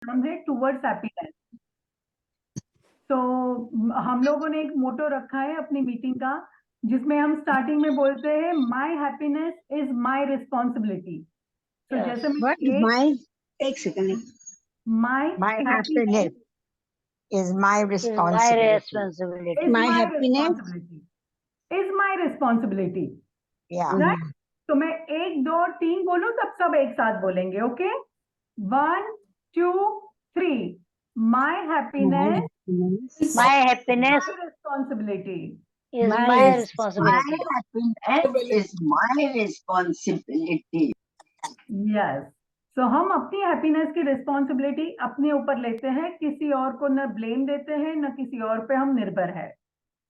नाम है towards happiness. तो हम लोगों ने एक मोटो रखा है अपनी मीटिंग का, जिसमें हम स्टार्टिंग में बोलते हैं my happiness is my responsibility. तो जैसे What is my, एक second, my my happiness happiness is my is my responsibility. responsibility. Is My my happiness, responsibility, is my responsibility. yeah. Right? तो मैं 1 2 3 बोलूं तब सब एक साथ बोलेंगे। Okay, 1 2 3। My happiness My happiness responsibility. is My my my responsibility. happiness is my responsibility. Yes, so हम अपनी हैप्पीनेस की रिस्पॉन्सिबिलिटी अपने ऊपर लेते हैं, किसी और को न ब्लेम देते हैं न किसी और पे हम निर्भर है।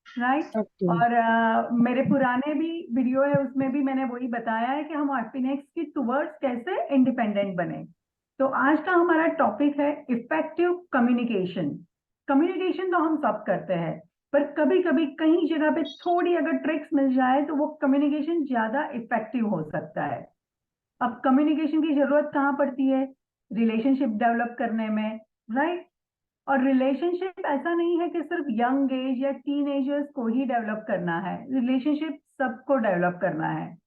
राइट? Okay. और मेरे पुराने भी वीडियो है, उसमें भी मैंने वही बताया है कि हम हैप्पीनेस की टुवर्ड्स कैसे इंडिपेंडेंट बने। तो आज का हमारा टॉपिक है इफेक्टिव कम्युनिकेशन। कम्युनिकेशन तो हम सब करते हैं, पर कभी कभी कहीं जगह पे थोड़ी अगर ट्रिक्स मिल जाए तो वो कम्युनिकेशन ज्यादा इफेक्टिव हो सकता है। अब कम्युनिकेशन की जरूरत कहाँ पड़ती है? रिलेशनशिप डेवलप करने में। राइट? और रिलेशनशिप ऐसा नहीं है कि सिर्फ यंग एज या टीनेजर्स को ही डेवलप करना है, रिलेशनशिप सबको डेवलप करना है।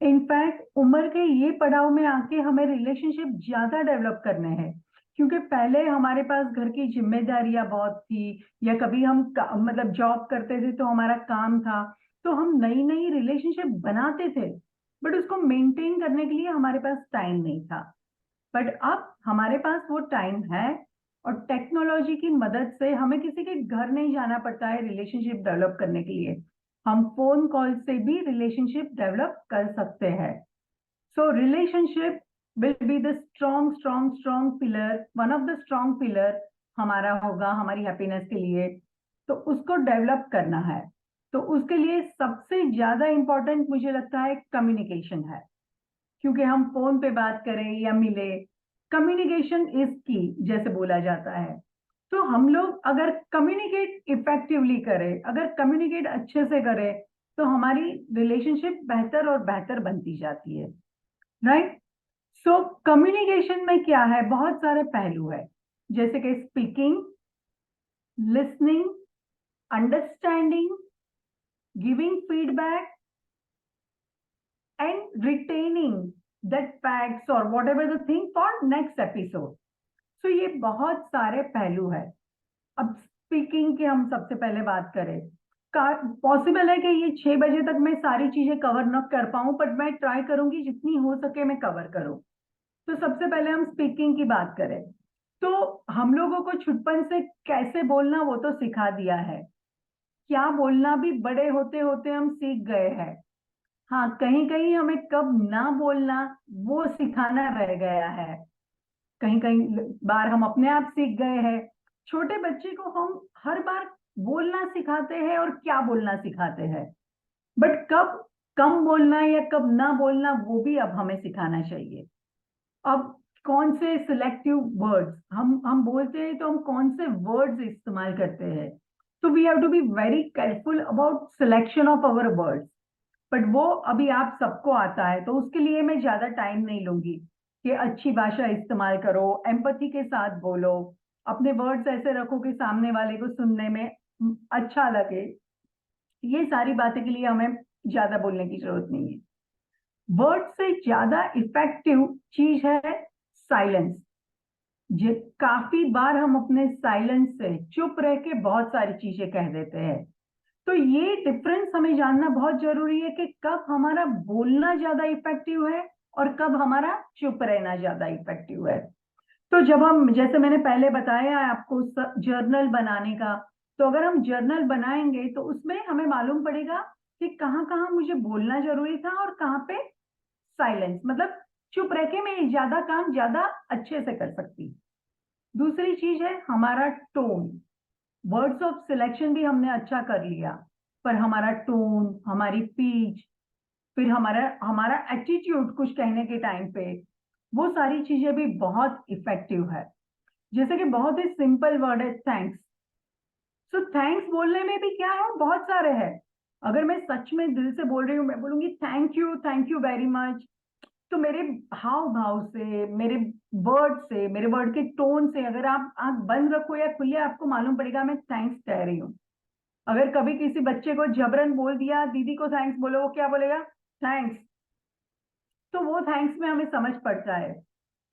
इनफैक्ट उम्र के ये पड़ाव में आके हमें रिलेशनशिप ज्यादा डेवलप करने हैं, क्योंकि पहले हमारे पास घर की जिम्मेदारियां बहुत थी, या कभी हम मतलब जॉब करते थे तो हमारा काम था, तो हम नई नई रिलेशनशिप बनाते थे, बट उसको मेंटेन करने के लिए हमारे पास टाइम नहीं था। बट अब हमारे पास वो टाइम है, और टेक्नोलॉजी की मदद से हमें किसी के घर नहीं जाना पड़ता है रिलेशनशिप डेवलप करने के लिए। हम फोन कॉल से भी रिलेशनशिप डेवलप कर सकते हैं। So relationship will be the strong strong strong pillar, one of the strong pillar हमारा होगा हमारी हैप्पीनेस के लिए। तो उसको डेवलप करना है, तो उसके लिए सबसे ज्यादा इंपॉर्टेंट मुझे लगता है कम्युनिकेशन है। क्योंकि हम फोन पे बात करें या मिले, कम्युनिकेशन इज की जैसे बोला जाता है। तो हम लोग अगर कम्युनिकेट इफेक्टिवली करें, अगर कम्युनिकेट अच्छे से करें, तो हमारी रिलेशनशिप बेहतर और बेहतर बनती जाती है। राइट? सो कम्युनिकेशन में क्या है, बहुत सारे पहलू है, जैसे कि speaking, listening, understanding, giving feedback and retaining that facts or whatever the thing for next episode. So ये बहुत सारे पहलू है। अब स्पीकिंग की हम सबसे पहले बात करें, पॉसिबल है कि ये 6 बजे तक मैं सारी चीजें कवर न कर पाऊं, पर मैं ट्राई करूंगी जितनी हो सके मैं कवर करूं। तो सबसे पहले हम स्पीकिंग की बात करें, तो हम लोगों को छुटपन से कैसे बोलना वो तो सिखा दिया है, क्या बोलना भी बड़े होते होते हम सीख गए हैं। हाँ, कहीं कहीं हमें कब ना बोलना वो सिखाना रह गया है। कहीं कहीं बार हम अपने आप सीख गए हैं। छोटे बच्चे को हम हर बार बोलना सिखाते हैं और क्या बोलना सिखाते हैं, बट कब कम बोलना या कब ना बोलना वो भी अब हमें सिखाना चाहिए। अब कौन से सिलेक्टिव वर्ड्स हम बोलते हैं, तो हम कौन से वर्ड्स इस्तेमाल करते हैं, तो we have to be very careful about selection of our words. But वो अभी आप सबको आता है, तो उसके लिए मैं ज्यादा टाइम नहीं लूंगी कि अच्छी भाषा इस्तेमाल करो, एम्पैथी के साथ बोलो, अपने वर्ड्स ऐसे रखो कि सामने वाले को सुनने में अच्छा लगे। ये सारी बातें के लिए हमें ज्यादा बोलने की जरूरत नहीं है। वर्ड से ज्यादा इफेक्टिव चीज है साइलेंस। काफी बार हम अपने साइलेंस से चुप रह के बहुत सारी चीजें कह देते हैं। तो ये डिफरेंस हमें जानना बहुत जरूरी है कि कब हमारा बोलना ज्यादा इफेक्टिव है और कब हमारा चुप रहना ज्यादा इफेक्टिव है। तो जब हम, जैसे मैंने पहले बताया आपको जर्नल बनाने का, तो अगर हम जर्नल बनाएंगे तो उसमें हमें मालूम पड़ेगा कि कहाँ कहाँ मुझे बोलना जरूरी था और कहाँ पे साइलेंस, मतलब चुप रह के मैं ज्यादा काम ज्यादा अच्छे से कर सकती। दूसरी चीज है हमारा टोन। वर्ड्स ऑफ सिलेक्शन भी हमने अच्छा कर लिया, पर हमारा टोन, हमारी पीच, फिर हमारा हमारा एटीट्यूड कुछ कहने के टाइम पे, वो सारी चीजें भी बहुत इफेक्टिव है। जैसे कि बहुत ही सिंपल वर्ड है थैंक्स। सो थैंक्स बोलने में भी क्या है, बहुत सारे हैं। अगर मैं सच में दिल से बोल रही हूँ, मैं बोलूंगी थैंक यू वेरी मच, तो मेरे हाव भाव से, मेरे वर्ड से, मेरे वर्ड के टोन से, अगर आप आंख बंद रखो या खुले, आपको मालूम पड़ेगा मैं थैंक्स कह रही हूँ। अगर कभी किसी बच्चे को जबरन बोल दिया दीदी को थैंक्स बोलो, वो क्या बोलेगा? थैंक्स। तो वो थैंक्स में हमें समझ पड़ता है।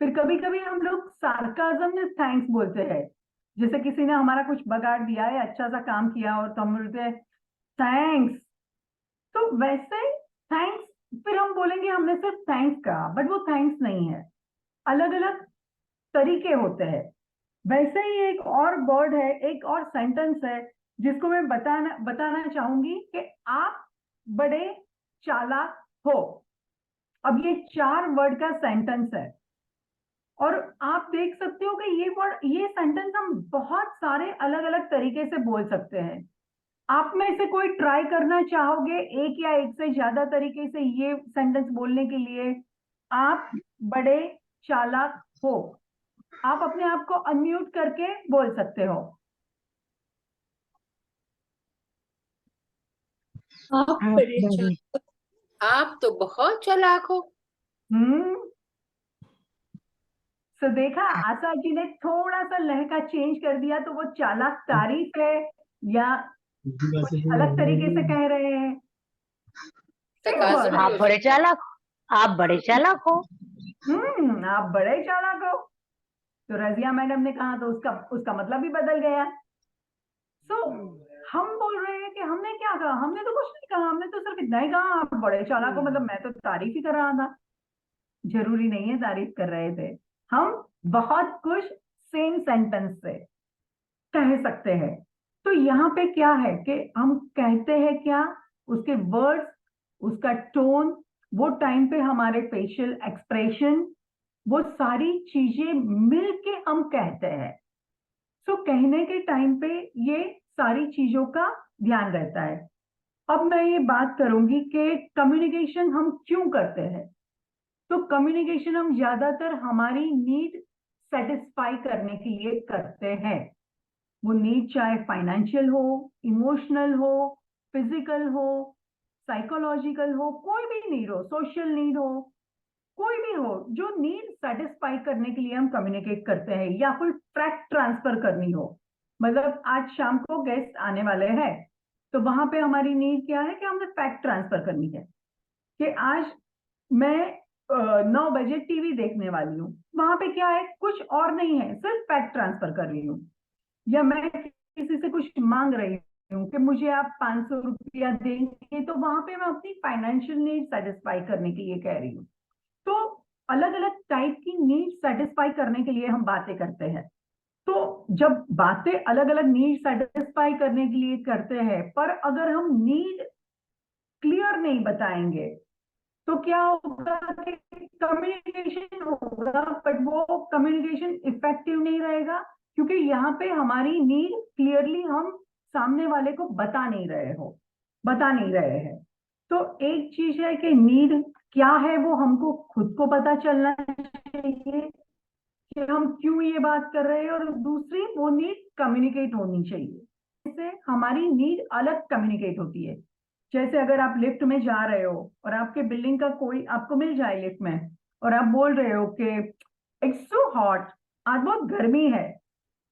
फिर कभी कभी हम लोग सार्काज्म में थैंक्स बोलते हैं। जैसे किसी ने हमारा कुछ बगाड़ दिया है, अच्छा सा काम किया और तो हम बोलते हैं थैंक्स। तो वैसे थैंक्स, फिर हम बोलेंगे हमने सिर्फ थैंक्स कहा, बट वो थैंक्स नहीं है, अलग अलग तरीके होते हैं। वैसे ही एक और वर्ड है, एक और सेंटेंस है जिसको मैं बताना चाहूंगी कि आप बड़े चालाक हो। अब ये 4 वर्ड का सेंटेंस है और आप देख सकते हो कि ये सेंटेंस हम बहुत सारे अलग अलग तरीके से बोल सकते हैं। आप में से कोई ट्राई करना चाहोगे एक या एक से ज्यादा तरीके से ये सेंटेंस बोलने के लिए? आप बड़े चालाक हो। आप अपने आप को अनम्यूट करके बोल सकते हो। आप बड़े चालाक, आप तो बहुत चालाक हो। हम्म। तो देखा, आशा जी ने थोड़ा सा लहका चेंज कर दिया, तो वो चालाक तारीफ है या कुछ अलग तरीके से कह रहे हैं? सेम वर्ड तकाजुब है। आप बड़े चालाक आप बड़े चालाक हो। आप बड़े चालाक हो। तो रजिया मैडम ने कहा तो उसका उसका मतलब ही बदल गया। सो हम बोल रहे हैं कि हमने क्या कहा? हमने तो कुछ नहीं कहा, हमने तो सिर्फ इतना ही कहा आप बड़े चालाक हो, मतलब मैं तो तारीफ ही कर रहा था। जरूरी नहीं है तारीफ कर रहे थे, हम बहुत कुछ सेम सेंटेंस से कह सकते हैं। तो यहाँ पे क्या है कि हम कहते हैं क्या, उसके वर्ड्स, उसका टोन, वो टाइम पे हमारे फेशियल एक्सप्रेशन, वो सारी चीजें मिलके हम कहते हैं। सो कहने के टाइम पे ये सारी चीजों का ध्यान रहता है। अब मैं ये बात करूंगी कि कम्युनिकेशन हम क्यों करते हैं। तो कम्युनिकेशन हम ज्यादातर हमारी नीड सेटिस्फाई करने के लिए करते हैं। वो नीड चाहे फाइनेंशियल हो, इमोशनल हो, फिजिकल हो, साइकोलॉजिकल हो, कोई भी नीड हो, सोशल नीड हो, कोई भी हो, जो नीड सेटिस्फाई करने के लिए हम कम्युनिकेट करते हैं, या फिर फैक्ट ट्रांसफर करनी हो। मतलब आज शाम को गेस्ट आने वाले हैं, तो वहां पे हमारी नीड क्या है कि हमने फैक्ट ट्रांसफर करनी है कि आज मैं 9 बजे टीवी देखने वाली हूँ। वहां पे क्या है, कुछ और नहीं है, सिर्फ फैक्ट ट्रांसफर कर रही हूँ। या मैं किसी से कुछ मांग रही हूँ कि मुझे आप 500 रुपया देंगे, तो वहां पे मैं अपनी फाइनेंशियल नीड सेटिस्फाई करने के लिए कह रही हूँ। तो अलग अलग टाइप की नीड सेटिस्फाई करने के लिए हम बातें करते हैं। तो जब बातें अलग अलग नीड सेटिस्फाई करने के लिए करते हैं, पर अगर हम नीड क्लियर नहीं बताएंगे तो क्या होगा कि कम्युनिकेशन होगा, बट वो कम्युनिकेशन इफेक्टिव नहीं रहेगा, क्योंकि यहाँ पे हमारी नीड क्लियरली हम सामने वाले को बता नहीं रहे हैं। तो एक चीज है कि नीड क्या है वो हमको खुद को पता चलना चाहिए कि हम क्यों ये बात कर रहे हैं, और दूसरी वो नीड कम्युनिकेट होनी चाहिए। इससे हमारी नीड अलग कम्युनिकेट होती है। जैसे अगर आप लिफ्ट में जा रहे हो और आपके बिल्डिंग का कोई आपको मिल जाए लिफ्ट में, और आप बोल रहे हो कि इट्स सो हॉट, आज बहुत गर्मी है,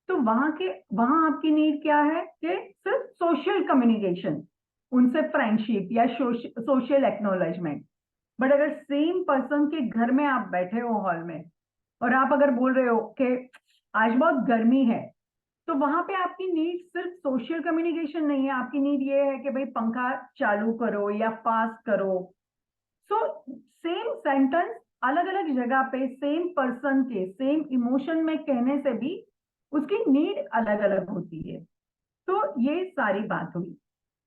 तो वहां आपकी नीड क्या है कि सिर्फ सोशल कम्युनिकेशन, उनसे फ्रेंडशिप या सोशल एक्नोलेजमेंट। बट अगर सेम पर्सन के घर में आप बैठे हो हॉल में, और आप अगर बोल रहे हो कि आज बहुत गर्मी है, तो वहां पे आपकी नीड सिर्फ सोशल कम्युनिकेशन नहीं है, आपकी नीड ये है कि भाई पंखा चालू करो या फास्ट करो। सो सेम सेंटेंस अलग अलग जगह पे सेम पर्सन के सेम इमोशन में कहने से भी उसकी नीड अलग अलग होती है। तो ये सारी बात हुई।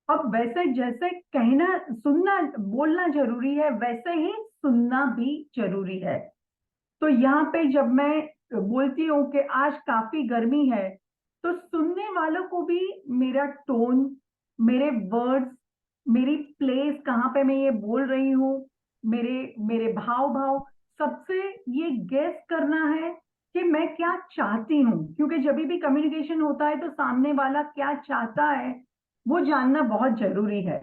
अब वैसे जैसे कहना, सुनना, बोलना जरूरी है, वैसे ही सुनना भी जरूरी है। तो यहाँ पे जब मैं बोलती हूँ कि आज काफी गर्मी है, तो सुनने वालों को भी मेरा टोन, मेरे वर्ड्स, मेरी प्लेस, कहाँ पे मैं ये बोल रही हूँ, मेरे मेरे भाव भाव, सबसे ये गेस करना है कि मैं क्या चाहती हूँ। क्योंकि जब भी कम्युनिकेशन होता है तो सामने वाला क्या चाहता है वो जानना बहुत जरूरी है।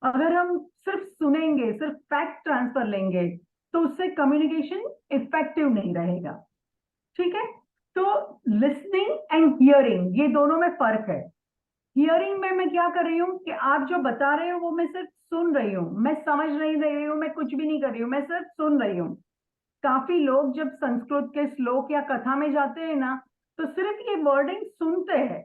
अगर हम सिर्फ सुनेंगे, सिर्फ फैक्ट ट्रांसफर लेंगे, तो उससे कम्युनिकेशन इफेक्टिव नहीं रहेगा। ठीक है, तो लिसनिंग एंड हियरिंग, ये दोनों में फर्क है। हियरिंग में मैं क्या कर रही हूँ कि आप जो बता रहे हो वो मैं सिर्फ सुन रही हूँ, मैं समझ नहीं रही हूँ, मैं कुछ भी नहीं कर रही हूँ, मैं सिर्फ सुन रही हूँ। काफी लोग जब संस्कृत के श्लोक या कथा में जाते हैं ना, तो सिर्फ ये वर्डिंग सुनते हैं।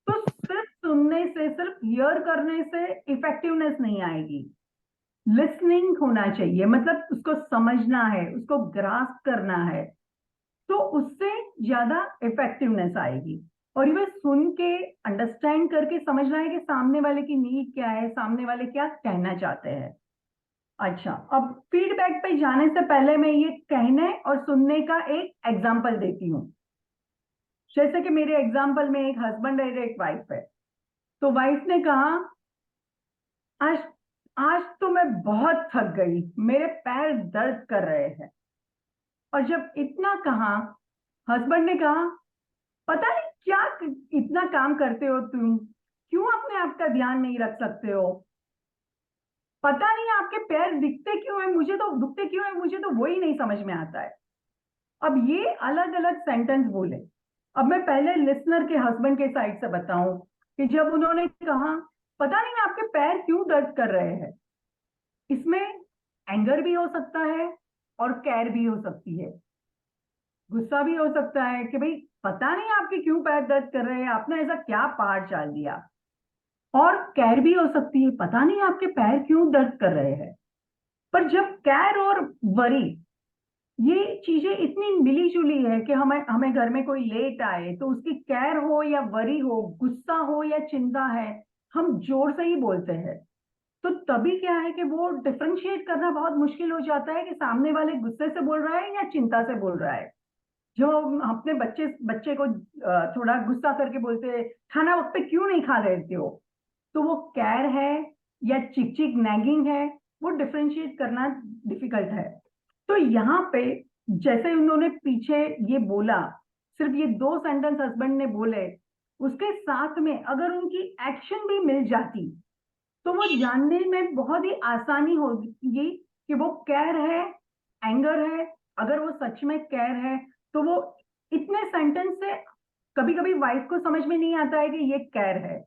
तो सिर्फ सुनने से, सिर्फ हियर करने से इफेक्टिवनेस नहीं आएगी। लिसनिंग होना चाहिए, मतलब उसको समझना है, उसको ग्रास्प करना है, तो उससे ज्यादा इफेक्टिवनेस आएगी। और ये सुन के अंडरस्टैंड करके समझना है कि सामने वाले की नीड क्या है, सामने वाले क्या कहना चाहते हैं। अच्छा, अब फीडबैक पे जाने से पहले मैं ये कहने और सुनने का एक एग्जांपल देती हूँ। जैसे कि मेरे एग्जांपल में एक हस्बैंड है, एक वाइफ है। तो वाइफ ने कहा, आज आज तो मैं बहुत थक गई, मेरे पैर दर्द कर रहे हैं। और जब इतना कहा, हस्बैंड ने कहा, पता नहीं क्या इतना काम करते हो तुम, क्यों अपने आप का ध्यान नहीं रख सकते हो, पता नहीं आपके पैर दिखते क्यों है, मुझे तो दुखते क्यों है, मुझे तो वही नहीं समझ में आता है। अब ये अलग अलग सेंटेंस बोले। अब मैं पहले लिसनर के हस्बैंड के साइड से बताऊं कि जब उन्होंने कहा, पता नहीं आपके पैर क्यों दर्द कर रहे हैं, इसमें एंगर भी हो सकता है और केयर भी हो सकती है। गुस्सा भी हो सकता है कि भाई पता नहीं आपके क्यों पैर दर्द कर रहे हैं, आपने ऐसा क्या पहाड़ चाल दिया। और केयर भी हो सकती है, पता नहीं आपके पैर क्यों दर्द कर रहे हैं। पर जब केयर और वरी, ये चीजें इतनी मिली जुली है कि हमें हमें घर में कोई लेट आए तो उसकी केयर हो या वरी हो, गुस्सा हो या चिंता है, हम जोर से ही बोलते हैं। तो तभी क्या है कि वो डिफरेंशिएट करना बहुत मुश्किल हो जाता है कि सामने वाले गुस्से से बोल रहा है या चिंता से बोल रहा है। जो हम अपने बच्चे को थोड़ा गुस्सा करके बोलते हैं, खाना वक्त पे क्यों नहीं खा रहे हो, तो वो केयर है या चिक चिक नैगिंग है, वो डिफरेंशिएट करना डिफिकल्ट है। तो यहाँ पे जैसे उन्होंने पीछे ये बोला, सिर्फ ये 2 सेंटेंस हस्बैंड ने बोले, उसके साथ में अगर उनकी एक्शन भी मिल जाती तो वो जानने में बहुत ही आसानी होगी कि वो केयर है, एंगर है। अगर वो सच में केयर है तो वो इतने सेंटेंस से, कभी कभी वाइफ को समझ में नहीं आता है कि ये केयर है।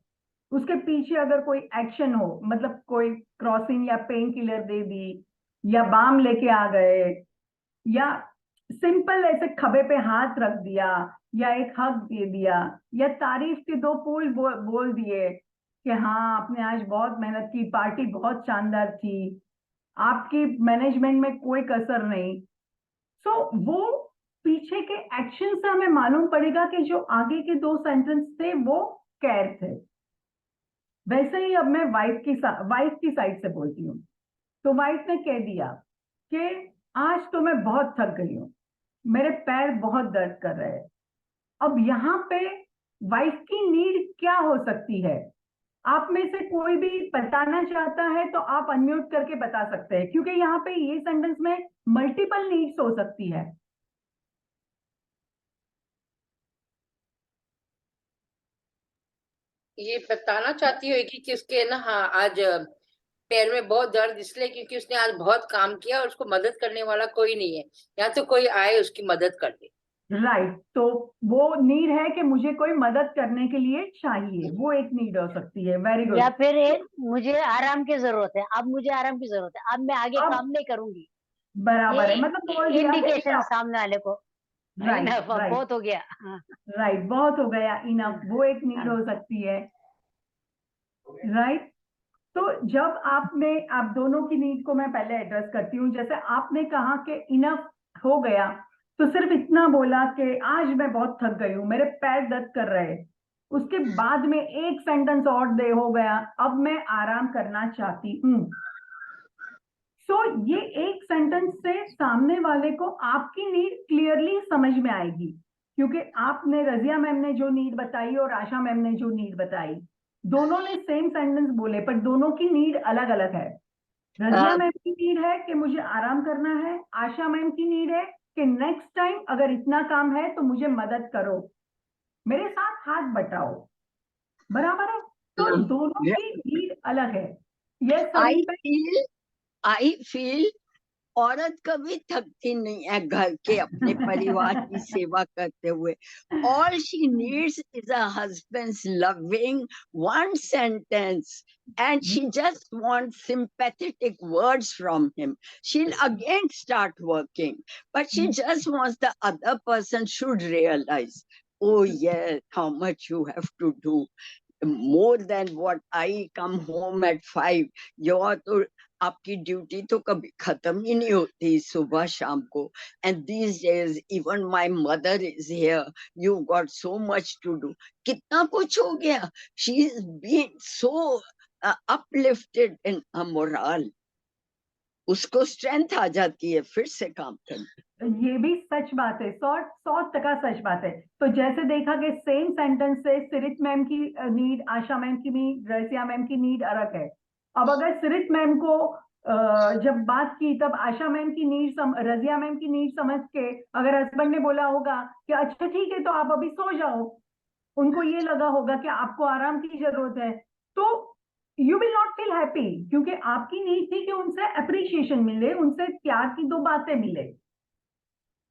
उसके पीछे अगर कोई एक्शन हो, मतलब कोई क्रॉसिंग या पेन किलर दे दी, या बाम लेके आ गए, या सिंपल ऐसे खभे पे हाथ रख दिया, या एक हक दे दिया, या तारीफ के 2 फूल बोल दिए कि हाँ आपने आज बहुत मेहनत की, पार्टी बहुत शानदार थी, आपकी मैनेजमेंट में कोई कसर नहीं। सो वो पीछे के एक्शन से हमें मालूम पड़ेगा कि जो आगे के 2 सेंटेंस थे वो केयर थे। वैसे ही अब मैं वाइफ की साइड से बोलती हूँ। तो वाइफ ने कह दिया कि आज तो मैं बहुत थक गई हूँ, मेरे पैर बहुत दर्द कर रहे हैं। अब यहाँ पे वाइफ की नीड क्या हो सकती है? आप में से कोई भी बताना चाहता है तो आप अनम्यूट करके बता सकते हैं, क्योंकि यहाँ पे ये सेंटेंस में मल्टीपल नीड्स हो सकती है। ये बताना चाहती हो कि उसके ना, हाँ, आज पैर में बहुत दर्द इसलिए क्योंकि उसने आज बहुत काम किया और उसको मदद करने वाला कोई नहीं है, या तो कोई आए उसकी मदद कर दे। राइट, तो वो नीड है कि मुझे कोई मदद करने के लिए चाहिए, वो एक नीड हो सकती है। Very good. या फिर एक मुझे आराम की जरूरत है, अब मुझे आराम की जरूरत है, अब मैं आगे अब काम नहीं करूंगी। बराबर है, ये मतलब बोल दिया कि इंडिकेशन सामने वाले को, राइट इनफ, अब राइट बहुत हो गया। हाँ, राइट, बहुत हो गया, इनफ, वो एक नीड हाँ। हो सकती है। राइट, तो जब आप दोनों की नीड को मैं पहले एड्रेस करती हूँ। जैसे आपने कहा कि इनफ हो गया, तो सिर्फ इतना बोला कि आज मैं बहुत थक गई हूँ, मेरे पैर दर्द कर रहे हैं। उसके बाद में एक सेंटेंस और दे हो गया, अब मैं आराम करना चाहती हूँ। सो ये एक सेंटेंस से सामने वाले को आपकी नीड क्लियरली समझ में आएगी, क्योंकि आपने, रजिया मैम ने जो नीड बताई और आशा मैम ने जो नीड बताई, दोनों ने सेम सेंटेंस बोले, पर दोनों की नीड अलग अलग है। रजिया मैम की नीड है कि मुझे आराम करना है, आशा मैम की नीड है कि नेक्स्ट टाइम अगर इतना काम है तो मुझे मदद करो, मेरे साथ हाथ बटाओ। बराबर है, तो दोनों की नीड अलग है। यस I सलीम भाई। feel औरत कभी थकती नहीं है घर के अपने परिवार की सेवा करते हुए. All she needs is a husband's loving one sentence, and she just wants sympathetic words from him. She'll again start working, but she just wants the other person should realize, oh yes, how much you have to do. More than what I come home at 5. your तो आपकी duty तो कभी खत्म ही नहीं होती सुबह शाम को. And these days even my mother is here. You got so much to do. कितना कुछ हो गया. She's been so uplifted in her morale. उसको स्ट्रेंथ आ जाती है फिर से काम करने. ये भी सच बात है, 100% सच बात है. तो जैसे देखा कि सेम सेंटेंस से सिरित मैम की नीड, आशा मैम की नीड, रजिया मैम की नीड अलग है. अब अगर सिरित मैम को जब बात की तब आशा मैम की नीड, रजिया मैम की नीड समझ के अगर हस्बैंड ने बोला होगा कि अच्छा ठीक है तो आप अभी सो जाओ, उनको ये लगा होगा कि आपको आराम की जरूरत है, तो you will not feel happy, क्योंकि आपकी नीड थी कि उनसे अप्रिशिएशन मिले, उनसे प्यार की 2 बातें मिले.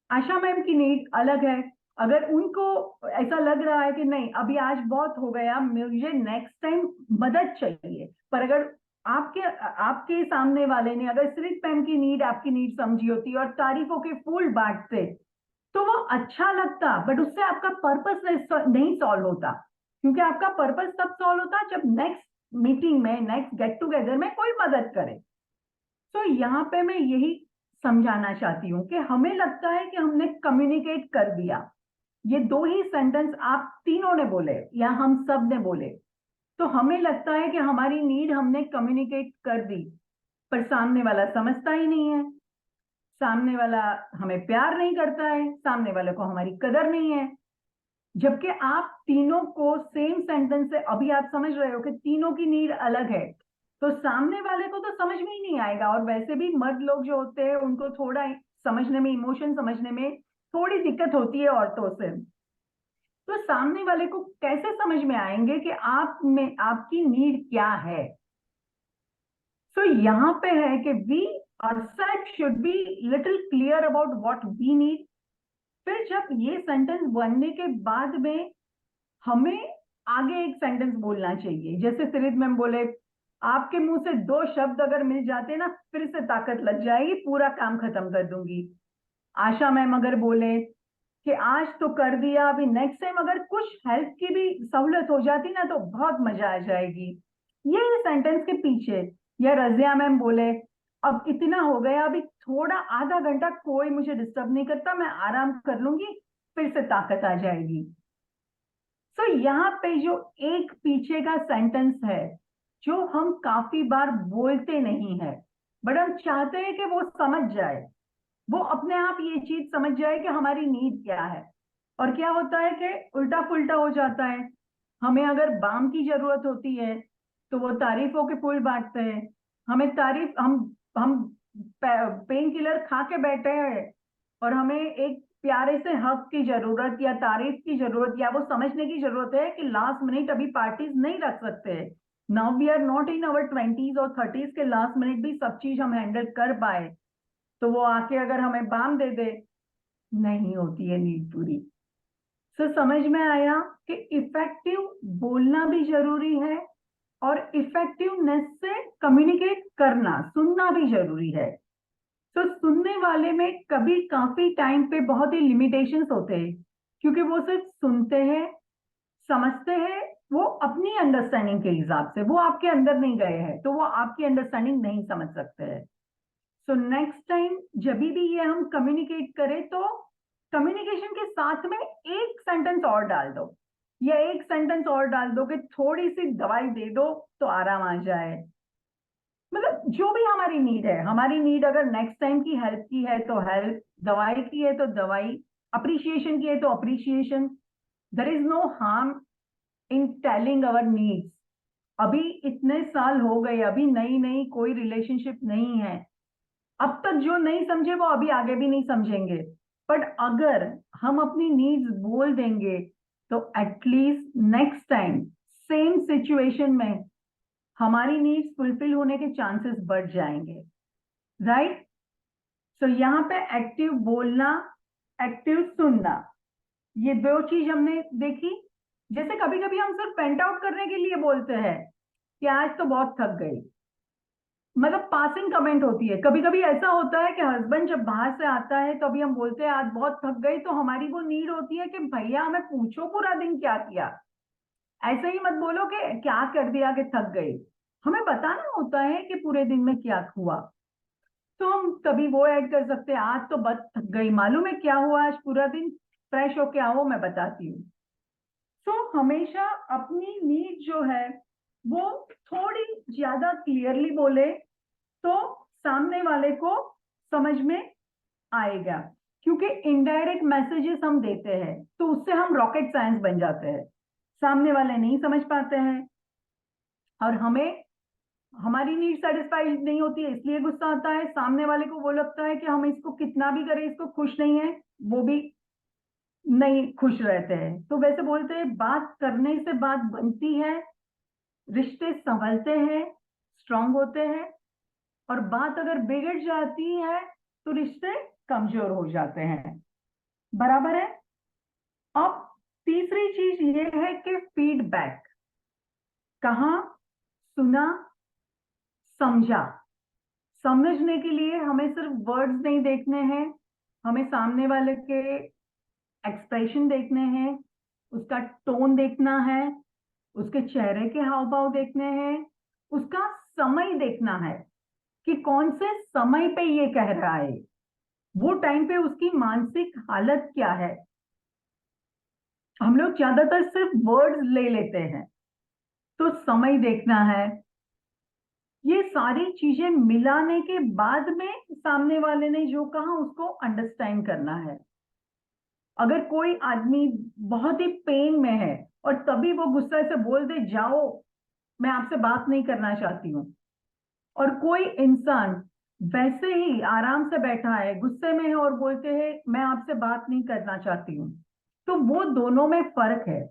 आशा मैम की नीड अलग है. अगर उनको ऐसा लग रहा है कि नहीं अभी आज बहुत हो गया, मुझे नेक्स्ट टाइम मदद चाहिए, पर अगर आपके सामने वाले ने अगर सिर्फ मैम की नीड आपकी नीड समझी होती और तारीफों के फूल बांटते तो वो अच्छा लगता, बट उससे आपका पर्पस नहीं सॉल्व होता. क्योंकि आपका पर्पस तब सॉल्व होता जब नेक्स्ट मीटिंग में, नेक्स्ट गेट टुगेदर में कोई मदद करे. तो यहाँ पे मैं यही समझाना चाहती हूँ कि हमें लगता है कि हमने कम्युनिकेट कर दिया. ये 2 ही सेंटेंस आप तीनों ने बोले या हम सब ने बोले, तो हमें लगता है कि हमारी नीड हमने कम्युनिकेट कर दी, पर सामने वाला समझता ही नहीं है, सामने वाला हमें प्यार नहीं करता है, सामने वाले को हमारी कदर नहीं है. जबकि आप तीनों को सेम सेंटेंस से अभी आप समझ रहे हो कि तीनों की नीड अलग है, तो सामने वाले को तो समझ में ही नहीं आएगा. और वैसे भी मर्द लोग जो होते हैं उनको थोड़ा समझने में, इमोशन समझने में थोड़ी दिक्कत होती है औरतों से. तो सामने वाले को कैसे समझ में आएंगे कि आप में आपकी नीड क्या है. तो यहाँ पे है कि we ourselves should be little clear about what we need. फिर जब ये सेंटेंस बनने के बाद में हमें आगे एक सेंटेंस बोलना चाहिए. जैसे सिरित मैम बोले, आपके मुंह से 2 शब्द अगर मिल जाते ना फिर से ताकत लग जाएगी, पूरा काम खत्म कर दूंगी. आशा मैम अगर बोले कि आज तो कर दिया, अभी नेक्स्ट टाइम अगर कुछ हेल्प की भी सहूलत हो जाती ना तो बहुत मजा आ जाएगी. ये सेंटेंस के पीछे. या रजिया मैम बोले, अब इतना हो गया, अभी थोड़ा आधा घंटा कोई मुझे डिस्टर्ब नहीं करता, मैं आराम कर लूंगी, फिर से ताकत आ जाएगी. तो यहाँ पे जो एक पीछे का सेंटेंस है जो हम काफी बार बोलते नहीं है, बट हम चाहते हैं कि वो समझ जाए, वो अपने आप ये चीज समझ जाए कि हमारी नीड क्या है. और क्या होता है कि उल्टा पुल्टा हो जाता है. हमें अगर बाम की जरूरत होती है तो वो तारीफों के फूल बांटते हैं. हमें तारीफ, हम पेन किलर खा के बैठे हैं और हमें एक प्यारे से हक की जरूरत या तारीफ की जरूरत या वो समझने की जरूरत है कि लास्ट मिनट अभी पार्टीज नहीं रख सकते. Now we are not in our 20s और 30s के लास्ट मिनट भी सब चीज हम हैंडल कर पाए, तो वो आके अगर हमें बाम दे दे, नहीं होती है नीड पूरी. तो समझ में आया कि इफेक्टिव बोलना भी जरूरी है और इफेक्टिवनेस से कम्युनिकेट करना, सुनना भी जरूरी है. तो सुनने वाले में कभी काफी टाइम पे बहुत ही लिमिटेशंस होते हैं, क्योंकि वो सिर्फ सुनते हैं, समझते हैं, वो अपनी अंडरस्टैंडिंग के हिसाब से, वो आपके अंदर नहीं गए हैं तो वो आपकी अंडरस्टैंडिंग नहीं समझ सकते हैं. सो नेक्स्ट टाइम जब भी ये हम कम्युनिकेट करें तो कम्युनिकेशन के साथ में एक सेंटेंस और डाल दो, या एक सेंटेंस और डाल दो कि थोड़ी सी दवाई दे दो तो आराम आ जाए. मतलब जो भी हमारी नीड है, हमारी नीड अगर नेक्स्ट टाइम की हेल्प की है तो हेल्प, दवाई की है तो दवाई, अप्रिशिएशन की है तो appreciation. There is no harm in telling our needs. अभी इतने साल हो गए, अभी नई नई कोई रिलेशनशिप नहीं है, अब तक जो नहीं समझे वो अभी आगे भी नहीं समझेंगे. बट अगर हम अपनी नीड्स बोल देंगे तो at least next time same situation में हमारी नीड्स फुलफिल होने के चांसेस बढ़ जाएंगे. राइट? सो यहाँ पे एक्टिव बोलना, एक्टिव सुनना, ये दो चीज हमने देखी। जैसे कभी कभी हम सिर्फ पेंट आउट करने के लिए बोलते हैं कि आज तो बहुत थक गई, मतलब पासिंग कमेंट होती है। कभी कभी ऐसा होता है कि हस्बैंड जब बाहर से आता है तो अभी हम बोलते हैं आज बहुत थक गई, तो हमारी वो नीड होती है कि भैया हमें पूछो पूरा दिन क्या किया। ऐसे ही मत बोलो कि क्या कर दिया कि थक गई, हमें बताना होता है कि पूरे दिन में क्या हुआ। तो हम तभी वो ऐड कर सकते हैं, आज तो बस थक गई, मालूम है क्या हुआ आज पूरा दिन, फ्रेश होके आओ मैं बताती हूँ। तो हमेशा अपनी नीड जो है वो थोड़ी ज्यादा क्लियरली बोले तो सामने वाले को समझ में आएगा। क्योंकि इनडायरेक्ट मैसेजेस हम देते हैं तो उससे हम रॉकेट साइंस बन जाते हैं, सामने वाले नहीं समझ पाते हैं और हमें हमारी नीड सेटिस्फाइड नहीं होती है, इसलिए गुस्सा आता है। सामने वाले को वो लगता है कि हम इसको कितना भी करें इसको खुश नहीं है, वो भी नहीं खुश रहते हैं। तो वैसे बोलते हैं बात करने से बात बनती है, रिश्ते संभलते हैं, स्ट्रांग होते हैं, और बात अगर बिगड़ जाती है तो रिश्ते कमजोर हो जाते हैं। बराबर है। अब तीसरी चीज ये है कि फीडबैक, कहा, सुना, समझा। समझने के लिए हमें सिर्फ वर्ड्स नहीं देखने हैं, हमें सामने वाले के एक्सप्रेशन देखने हैं, उसका टोन देखना है, उसके चेहरे के हाव भाव देखने हैं, उसका समय देखना है कि कौन से समय पे ये कह रहा है, वो टाइम पे उसकी मानसिक हालत क्या है। हम लोग ज्यादातर सिर्फ वर्ड्स ले लेते हैं, तो समय देखना है। ये सारी चीजें मिलाने के बाद में सामने वाले ने जो कहा उसको अंडरस्टैंड करना है। अगर कोई आदमी बहुत ही पेन में है और तभी वो गुस्से से बोल दे जाओ मैं आपसे बात नहीं करना चाहती हूँ, और कोई इंसान वैसे ही आराम से बैठा है गुस्से में है और बोलते हैं मैं आपसे बात नहीं करना चाहती हूँ, तो वो दोनों में फर्क है।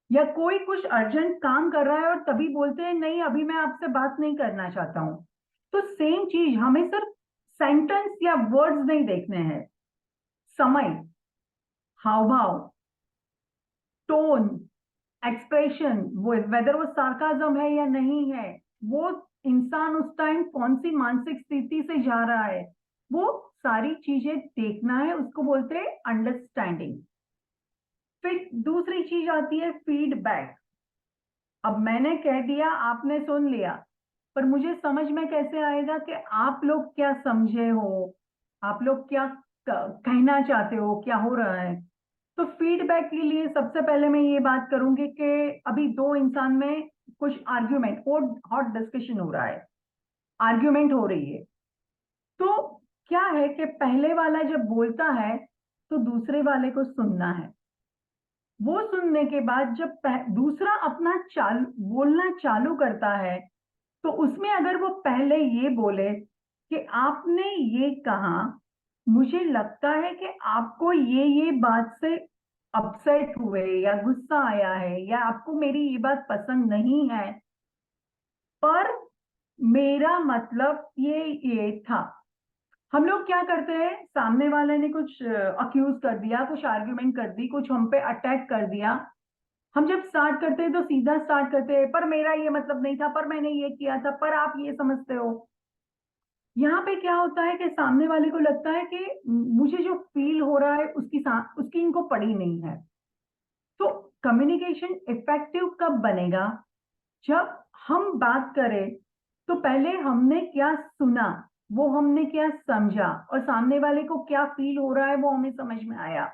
या कोई कुछ अर्जेंट काम कर रहा है और तभी बोलते हैं नहीं अभी मैं आपसे बात नहीं करना चाहता हूं, तो सेम चीज, हमें सिर्फ सेंटेंस या वर्ड्स नहीं देखने हैं, समय, हाव भाव, टोन, एक्सप्रेशन, वो वेदर वो सार्काज्म है या नहीं है, वो इंसान उस टाइम कौन सी मानसिक स्थिति से जा रहा है, वो सारी चीजें देखना है, उसको बोलते हैं अंडरस्टैंडिंग। फिर दूसरी चीज आती है फीडबैक। अब मैंने कह दिया आपने सुन लिया, पर मुझे समझ में कैसे आएगा कि आप लोग क्या समझे हो, आप लोग क्या कहना चाहते हो, क्या हो रहा है। तो फीडबैक के लिए सबसे पहले मैं ये बात करूंगी कि अभी दो इंसान में कुछ आर्ग्यूमेंट, हॉट डिस्कशन हो रहा है, आर्ग्यूमेंट हो रही है। तो क्या है कि पहले वाला जब बोलता है तो दूसरे वाले को सुनना है। वो सुनने के बाद जब दूसरा अपना बोलना चालू करता है तो उसमें अगर वो पहले ये बोले कि आपने ये कहा, मुझे लगता है कि आपको ये बात से अपसेट हुए या गुस्सा आया है या आपको मेरी ये बात पसंद नहीं है, पर मेरा मतलब ये था। हम लोग क्या करते हैं, सामने वाले ने कुछ अक्यूज कर दिया, कुछ आर्ग्यूमेंट कर दी, कुछ हम पे अटैक कर दिया, हम जब स्टार्ट करते हैं तो सीधा स्टार्ट करते हैं, पर मेरा ये मतलब नहीं था, पर मैंने ये किया था, पर आप ये समझते हो। यहाँ पे क्या होता है कि सामने वाले को लगता है कि मुझे जो फील हो रहा है उसकी इनको पड़ी नहीं है। तो कम्युनिकेशन इफेक्टिव कब बनेगा, जब हम बात करें तो पहले हमने क्या सुना, वो हमने क्या समझा, और सामने वाले को क्या फील हो रहा है वो हमें समझ में आया।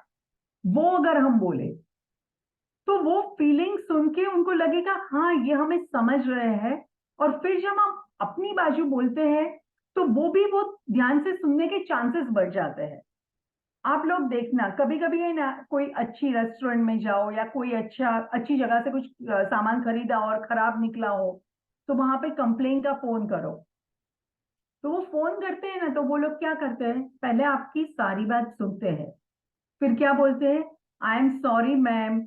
वो अगर हम बोले तो वो फीलिंग सुन के उनको लगेगा हाँ ये हमें समझ रहे हैं, और फिर जब हम अपनी बाजू बोलते हैं तो वो ध्यान से सुनने के चांसेस बढ़ जाते हैं। आप लोग देखना, कभी कभी है ना, कोई अच्छी रेस्टोरेंट में जाओ या कोई अच्छी जगह से कुछ सामान खरीदा और खराब निकला हो, तो वहां पे कंप्लेन का फोन करो। तो वो फोन करते हैं ना, तो वो लोग क्या करते हैं, पहले आपकी सारी बात सुनते हैं, फिर क्या बोलते हैं, आई एम सॉरी मैम,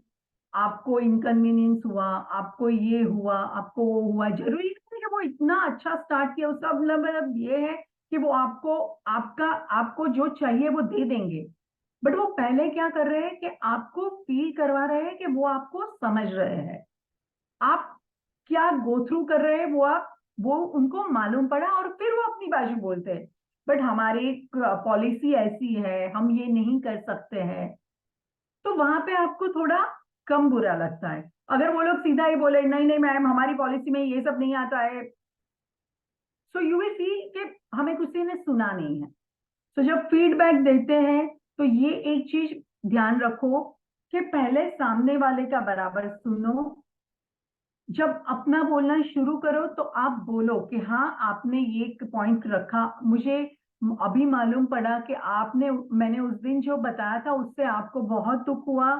आपको इनकन्वीनियंस हुआ, आपको ये हुआ, आपको वो हुआ। जरूरी नहीं है कि वो इतना अच्छा स्टार्ट किया, उसका मतलब ये है कि वो आपको जो चाहिए वो दे देंगे, बट वो पहले क्या कर रहे हैं कि आपको फील करवा रहे हैं कि वो आपको समझ रहे हैं, आप क्या गो थ्रू कर रहे हैं वो उनको मालूम पड़ा और फिर वो अपनी बाजू बोलते हैं। बट हमारी पॉलिसी ऐसी है, हम ये नहीं कर सकते हैं, तो वहां पे आपको थोड़ा कम बुरा लगता है। अगर वो लोग सीधा ही बोले नहीं नहीं मैम हमारी पॉलिसी में ये सब नहीं आता है, सो यू विल सी कि हमें किसी ने सुना नहीं है। तो जब फीडबैक देते हैं तो ये एक चीज ध्यान रखो कि पहले सामने वाले का बराबर सुनो, जब अपना बोलना शुरू करो तो आप बोलो कि हाँ आपने ये पॉइंट रखा, मुझे अभी मालूम पड़ा कि मैंने उस दिन जो बताया था उससे आपको बहुत दुख हुआ,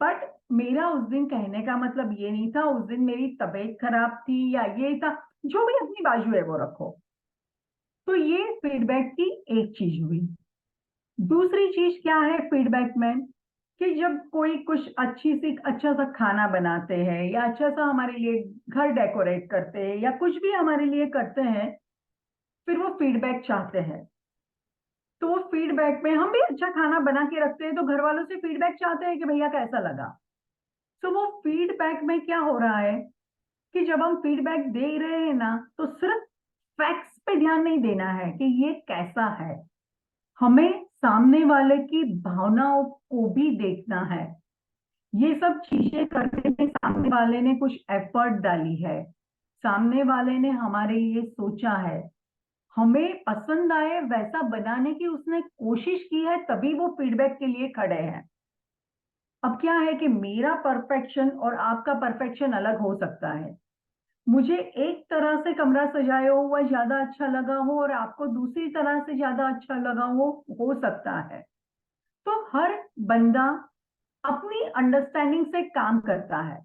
बट मेरा उस दिन कहने का मतलब ये नहीं था, उस दिन मेरी तबीयत खराब थी या ये था, जो भी अपनी बाजू है वो रखो। तो ये फीडबैक की एक चीज हुई। दूसरी चीज क्या है फीडबैक में, कि जब कोई कुछ अच्छा सा खाना बनाते हैं या अच्छा सा हमारे लिए घर डेकोरेट करते हैं या कुछ भी हमारे लिए करते हैं, फिर वो फीडबैक चाहते हैं। तो वो फीडबैक में हम भी अच्छा खाना बना के रखते हैं तो घर वालों से फीडबैक चाहते हैं कि भैया कैसा लगा। तो वो फीडबैक में क्या हो रहा है कि जब हम फीडबैक दे रहे हैं ना तो सिर्फ फैक्ट्स पे ध्यान नहीं देना है कि ये कैसा है, हमें सामने वाले की भावनाओं को भी देखना है। ये सब चीजें करने में सामने वाले ने कुछ एफर्ट डाली है, सामने वाले ने हमारे लिए सोचा है, हमें पसंद आए वैसा बनाने की उसने कोशिश की है, तभी वो फीडबैक के लिए खड़े हैं। अब क्या है कि मेरा परफेक्शन और आपका परफेक्शन अलग हो सकता है, मुझे एक तरह से कमरा सजाया हुआ ज्यादा अच्छा लगा हो और आपको दूसरी तरह से ज्यादा अच्छा लगा हो सकता है। तो हर बंदा अपनी अंडरस्टैंडिंग से काम करता है,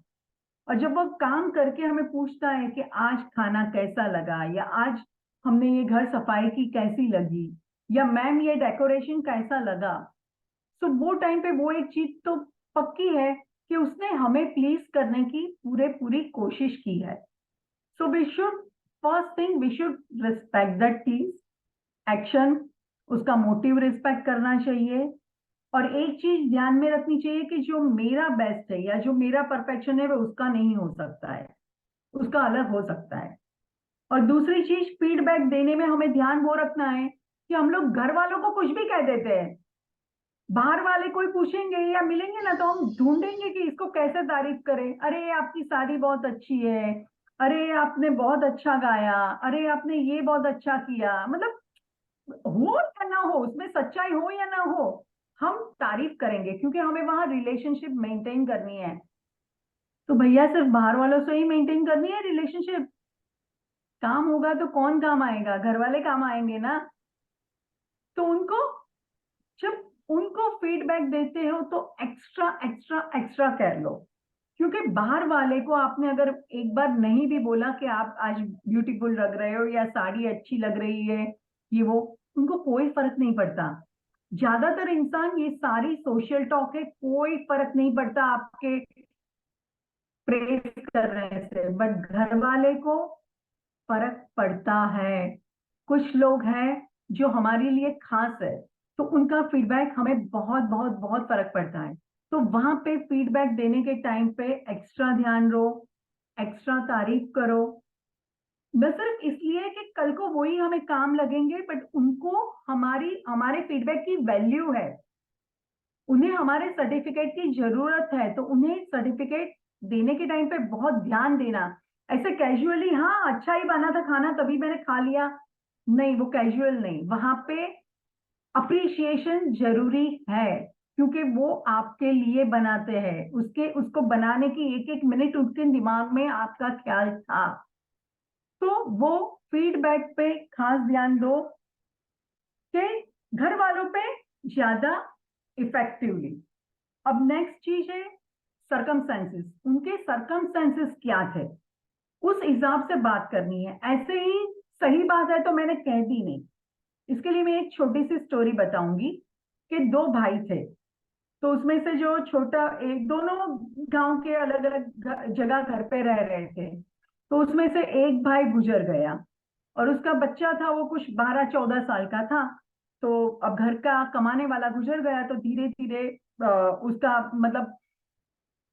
और जब वो काम करके हमें पूछता है कि आज खाना कैसा लगा या आज हमने ये घर सफाई की कैसी लगी या मैम ये डेकोरेशन कैसा लगा, तो वो टाइम पे वो एक चीज तो पक्की है कि उसने हमें प्लीज करने की पूरी कोशिश की है। So we should first thing we should respect that please action, उसका मोटिव रिस्पेक्ट करना चाहिए। और एक चीज ध्यान में रखनी चाहिए कि जो मेरा बेस्ट है या जो मेरा परफेक्शन है वो उसका नहीं हो सकता है, उसका अलग हो सकता है। और दूसरी चीज फीडबैक देने में हमें ध्यान वो रखना है कि हम लोग घर वालों को कुछ भी कह देते हैं, बाहर वाले कोई पूछेंगे या मिलेंगे ना तो हम ढूंढेंगे कि इसको कैसे तारीफ करें, अरे आपकी साड़ी बहुत अच्छी है, अरे आपने बहुत अच्छा गाया, अरे आपने ये बहुत अच्छा किया, मतलब हो या ना हो उसमें सच्चाई हो या ना हो, हम तारीफ करेंगे क्योंकि हमें वहां रिलेशनशिप मेंटेन करनी है। तो भैया सिर्फ बाहर वालों से ही मेंटेन करनी है रिलेशनशिप, काम होगा तो कौन काम आएगा, घर वाले काम आएंगे ना। तो जब उनको फीडबैक देते हो तो एक्स्ट्रा एक्स्ट्रा एक्स्ट्रा कर लो, क्योंकि बाहर वाले को आपने अगर एक बार नहीं भी बोला कि आप आज ब्यूटीफुल लग रहे हो या साड़ी अच्छी लग रही है, ये वो उनको कोई फर्क नहीं पड़ता। ज्यादातर इंसान ये सारी सोशल टॉक है, कोई फर्क नहीं पड़ता आपके प्रेस करने से, बट घर वाले को फर्क पड़ता है। कुछ लोग हैं जो हमारे लिए खास है, तो उनका फीडबैक हमें बहुत बहुत बहुत फर्क पड़ता है। तो वहां पे फीडबैक देने के टाइम पे एक्स्ट्रा ध्यान दो, एक्स्ट्रा तारीफ करो, न सिर्फ इसलिए कि कल को वही हमें काम लगेंगे, बट उनको हमारे फीडबैक की वैल्यू है, उन्हें हमारे सर्टिफिकेट की जरूरत है, तो उन्हें सर्टिफिकेट देने के टाइम पे बहुत ध्यान देना। ऐसे कैजुअली हाँ अच्छा ही बना था खाना तभी मैंने खा लिया, नहीं वो कैजुअल नहीं, वहां पे अप्रिशिएशन जरूरी है, क्योंकि वो आपके लिए बनाते हैं, उसको बनाने की एक एक मिनट उनके दिमाग में आपका ख्याल था। तो वो फीडबैक पे खास ध्यान दो कि घर वालों पे ज्यादा इफेक्टिवली। अब नेक्स्ट चीज है सरकमस्टेंसेस, उनके सरकमस्टेंसेस क्या थे उस हिसाब से बात करनी है। ऐसे ही सही बात है तो मैंने कह दी नहीं, इसके लिए मैं एक छोटी सी स्टोरी बताऊंगी कि दो भाई थे, तो उसमें से जो छोटा एक, दोनों गांव के अलग अलग जगह घर पे रह रहे थे, तो उसमें से एक भाई गुजर गया और उसका बच्चा था वो कुछ 12-14 साल का था। तो अब घर का कमाने वाला गुजर गया, तो धीरे धीरे उसका मतलब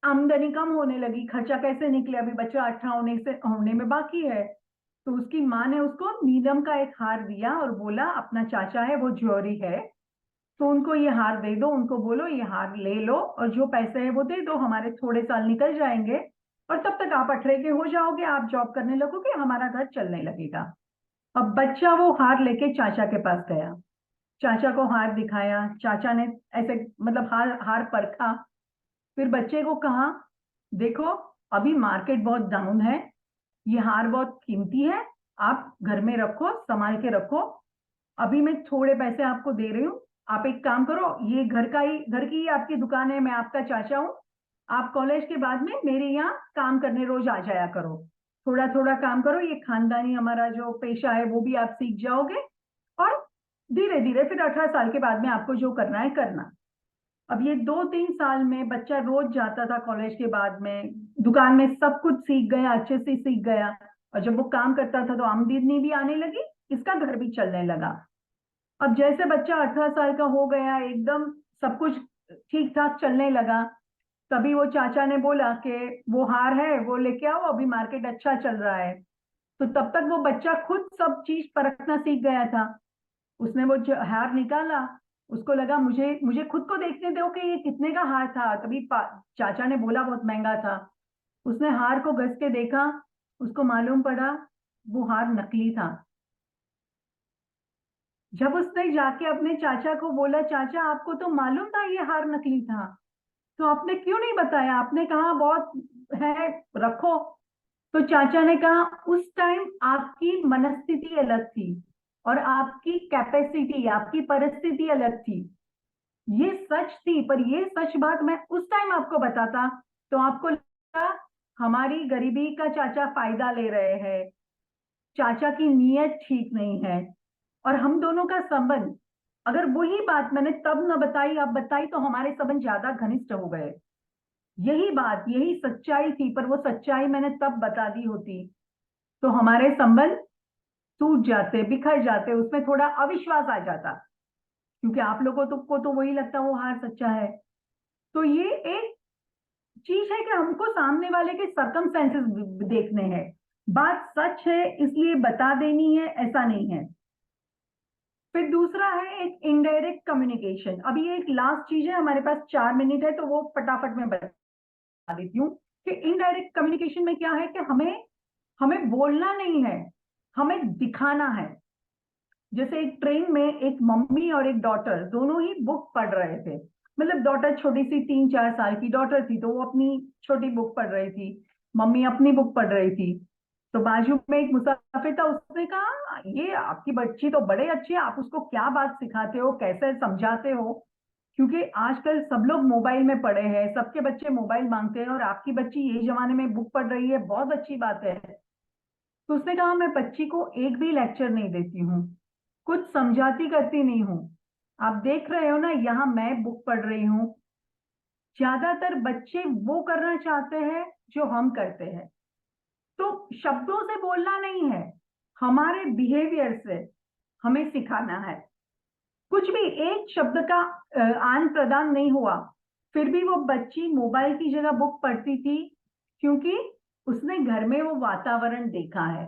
आमदनी कम होने लगी, खर्चा कैसे निकले, अभी बच्चा 18 होने में बाकी है। तो उसकी माँ ने उसको नीलम का एक हार दिया और बोला अपना चाचा है वो ज्वेलरी है, तो उनको ये हार दे दो, उनको बोलो ये हार ले लो और जो पैसे है वो दे दो, हमारे थोड़े साल निकल जाएंगे और तब तक आप 18 के हो जाओगे, आप जॉब करने लगोगे, हमारा घर चलने लगेगा। अब बच्चा वो हार लेके चाचा के पास गया, चाचा को हार दिखाया, चाचा ने ऐसे मतलब हार हार परखा, फिर बच्चे को कहा देखो अभी मार्केट बहुत डाउन है, ये हार बहुत कीमती है, आप घर में रखो, संभाल के रखो, अभी मैं थोड़े पैसे आपको दे रही हूँ, आप एक काम करो, ये घर की ही आपकी दुकान है, मैं आपका चाचा हूँ, आप कॉलेज के बाद में मेरे यहाँ काम करने रोज आ जाया करो, थोड़ा थोड़ा काम करो, ये खानदानी हमारा जो पेशा है वो भी आप सीख जाओगे और धीरे धीरे फिर 18 साल के बाद में आपको जो करना है करना। अब ये 2-3 साल में बच्चा रोज जाता था कॉलेज के बाद में, दुकान में सब कुछ सीख गया, अच्छे से सीख गया, और जब वो काम करता था तो आमदनी भी आने लगी, इसका घर भी चलने लगा। अब जैसे बच्चा 18 साल का हो गया, एकदम सब कुछ ठीक ठाक चलने लगा, तभी वो चाचा ने बोला कि वो हार है वो लेके आओ, अभी मार्केट अच्छा चल रहा है। तो तब तक वो बच्चा खुद सब चीज परखना सीख गया था, उसने वो हार निकाला, उसको लगा मुझे मुझे खुद को देखने दो कि ये कितने का हार था, तभी चाचा ने बोला बहुत महंगा था, उसने हार को घस के देखा, उसको मालूम पड़ा वो हार नकली था। जब उसने जाके अपने चाचा को बोला चाचा आपको तो मालूम था ये हार नकली था, तो आपने क्यों नहीं बताया, आपने कहा बहुत है रखो। तो चाचा ने कहा उस टाइम आपकी मनस्थिति अलग थी और आपकी कैपेसिटी, आपकी परिस्थिति अलग थी, ये सच थी, पर ये सच बात मैं उस टाइम आपको बताता तो आपको लगता हमारी गरीबी का चाचा फायदा ले रहे हैं, चाचा की नीयत ठीक नहीं है, और हम दोनों का संबंध, अगर वही बात मैंने तब न बताई अब बताई तो हमारे संबंध ज्यादा घनिष्ठ हो गए। यही बात, यही सच्चाई थी, पर वो सच्चाई मैंने तब बता दी होती तो हमारे संबंध टूट जाते, बिखर जाते, उसमें थोड़ा अविश्वास आ जाता, क्योंकि आप लोगों को तो वही लगता वो हार सच्चा है। तो ये एक चीज है कि हमको सामने वाले के सर्कमस्टेंसेस देखने हैं, बात सच है इसलिए बता देनी है ऐसा नहीं है। फिर दूसरा है एक इनडायरेक्ट कम्युनिकेशन, अभी एक लास्ट चीज है, हमारे पास 4 मिनट है तो वो फटाफट में बता देती हूँ कि इनडायरेक्ट कम्युनिकेशन में क्या है कि हमें बोलना नहीं है, हमें दिखाना है। जैसे एक ट्रेन में एक मम्मी और एक डॉटर दोनों ही बुक पढ़ रहे थे, मतलब डॉटर छोटी सी 3-4 साल की डॉटर थी तो वो अपनी छोटी बुक पढ़ रही थी, मम्मी अपनी बुक पढ़ रही थी। तो बाजू में एक मुसाफिर था, उसने कहा ये आपकी बच्ची तो बड़े अच्छी है, आप उसको क्या बात सिखाते हो, कैसे समझाते हो, क्योंकि आजकल सब लोग मोबाइल में पड़े हैं, सबके बच्चे मोबाइल मांगते हैं और आपकी बच्ची ये जमाने में बुक पढ़ रही है, बहुत अच्छी बात है। तो उसने कहा मैं बच्ची को एक भी लेक्चर नहीं देती हूँ, कुछ समझाती करती नहीं हूँ, आप देख रहे हो ना यहाँ मैं बुक पढ़ रही हूँ। ज्यादातर बच्चे वो करना चाहते हैं जो हम करते हैं, तो शब्दों से बोलना नहीं है, हमारे बिहेवियर से हमें सिखाना है। कुछ भी एक शब्द का आदान प्रदान नहीं हुआ, फिर भी वो बच्ची मोबाइल की जगह बुक पढ़ती थी, क्योंकि उसने घर में वो वातावरण देखा है।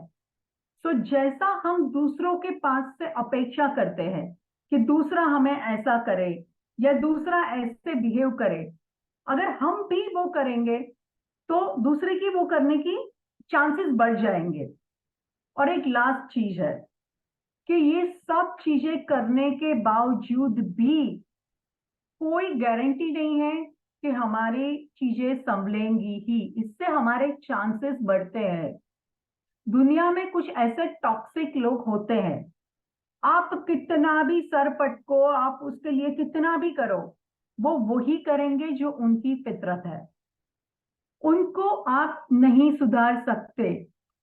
तो जैसा हम दूसरों के पास से अपेक्षा करते हैं कि दूसरा हमें ऐसा करे या दूसरा ऐसे बिहेव करे, अगर हम भी वो करेंगे तो दूसरे की वो करने की चांसेस बढ़ जाएंगे। और एक लास्ट चीज है कि ये सब चीजें करने के बावजूद भी कोई गारंटी नहीं है कि हमारी चीजें संभलेंगी ही, इससे हमारे चांसेस बढ़ते हैं। दुनिया में कुछ ऐसे टॉक्सिक लोग होते हैं, आप कितना भी सर पटको, आप उसके लिए कितना भी करो, वो वही करेंगे जो उनकी फितरत है, उनको आप नहीं सुधार सकते।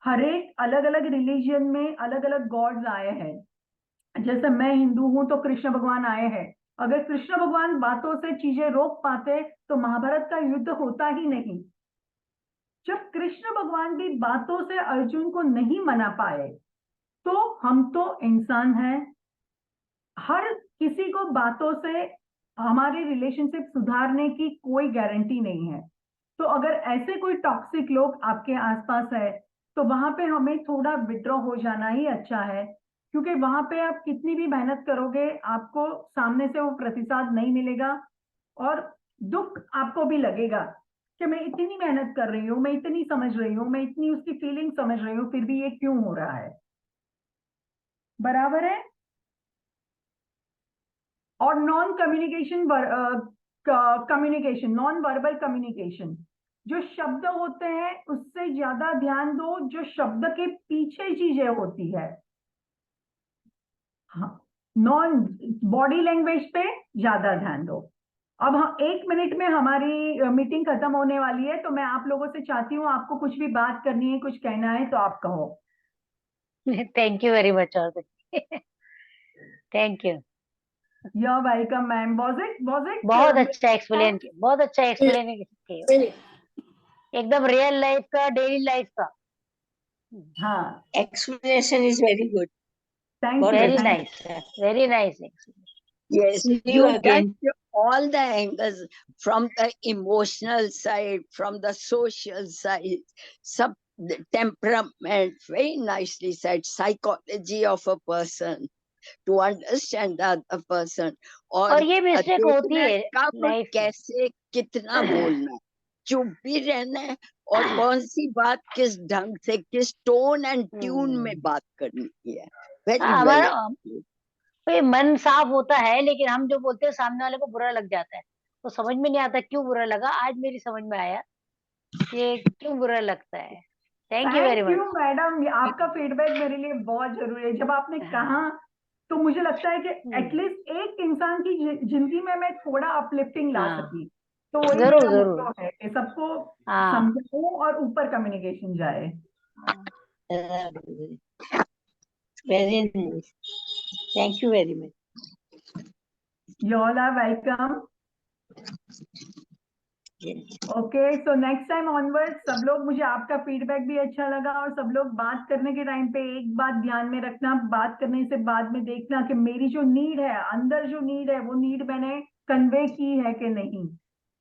हर एक अलग अलग रिलीजन में अलग अलग गॉड्स आए हैं, जैसे मैं हिंदू हूं तो कृष्ण भगवान आए हैं, अगर कृष्ण भगवान बातों से चीजें रोक पाते तो महाभारत का युद्ध होता ही नहीं। जब कृष्ण भगवान भी बातों से अर्जुन को नहीं मना पाए तो हम तो इंसान हैं, हर किसी को बातों से हमारे रिलेशनशिप सुधारने की कोई गारंटी नहीं है। तो अगर ऐसे कोई टॉक्सिक लोग आपके आसपास है तो वहां पे हमें थोड़ा विड्रॉ हो जाना ही अच्छा है, क्योंकि वहां पे आप कितनी भी मेहनत करोगे आपको सामने से वो प्रतिसाद नहीं मिलेगा, और दुख आपको भी लगेगा कि मैं इतनी मेहनत कर रही हूँ, मैं इतनी समझ रही हूँ, मैं इतनी उसकी फीलिंग समझ रही हूँ, फिर भी ये क्यों हो रहा है। बराबर है। और non communication non verbal communication, जो शब्द होते हैं उससे ज्यादा ध्यान दो जो शब्द के पीछे चीजें होती है। हाँ, नॉन बॉडी लैंग्वेज पे ज्यादा ध्यान दो। अब हम 1 मिनट में हमारी मीटिंग खत्म होने वाली है, तो मैं आप लोगों से चाहती हूँ आपको कुछ भी बात करनी है, कुछ कहना है तो आप कहो। थैंक यू वेरी मच और thank you. You are welcome ma'am. Was it बहुत अच्छा एक्सप्लेन किया, बहुत अच्छा एक्सप्लेन किया, एकदम रियल लाइफ का, डेली लाइफ का। हाँ, Explanation is very good. Thank बहुत यू। वेरी अच्छा नाइस, है। Very nice. Yes, See you you again. touch all the angles, from the emotional side, from the social side, sub the temperament, very nicely said, psychology of a person, to understand the other person, और और ये mistake होती देखना है कब life में। कैसे कितना बोलना है, चुप भी रहना है, और कौन सी बात किस ढंग से, किस टोन एंड ट्यून में बात करनी है। वेरी हाँ, वेल। हमारा ये मन साफ होता है, लेकिन हम जो बोलते हैं सामने वाले को बुरा लग जाता है, तो समझ में नहीं आता क्यों बुरा लगा। आज मेरी समझ में आया ये क्यों बुरा लगता है। Thank you very thank you much. Madam, आपका फीडबैक मेरे लिए बहुत जरूरी है। जब आपने कहा तो मुझे लगता है कि एटलीस्ट एक इंसान की जिंदगी में मैं थोड़ा अपलिफ्टिंग ला हाँ, सकी, तो वही जरूर मेरा जरूर। मोटो है कि सबको हाँ, समझाऊं और ऊपर कम्युनिकेशन जाए। Very nice, thank you very much. You all are welcome. Okay, so next time onward सब लोग, मुझे आपका फीडबैक भी अच्छा लगा, और सब लोग बात करने के टाइम पे एक बात ध्यान में रखना, बात करने से बाद में देखना कि मेरी जो नीड है, अंदर जो नीड है, वो नीड मैंने कन्वे की है कि नहीं।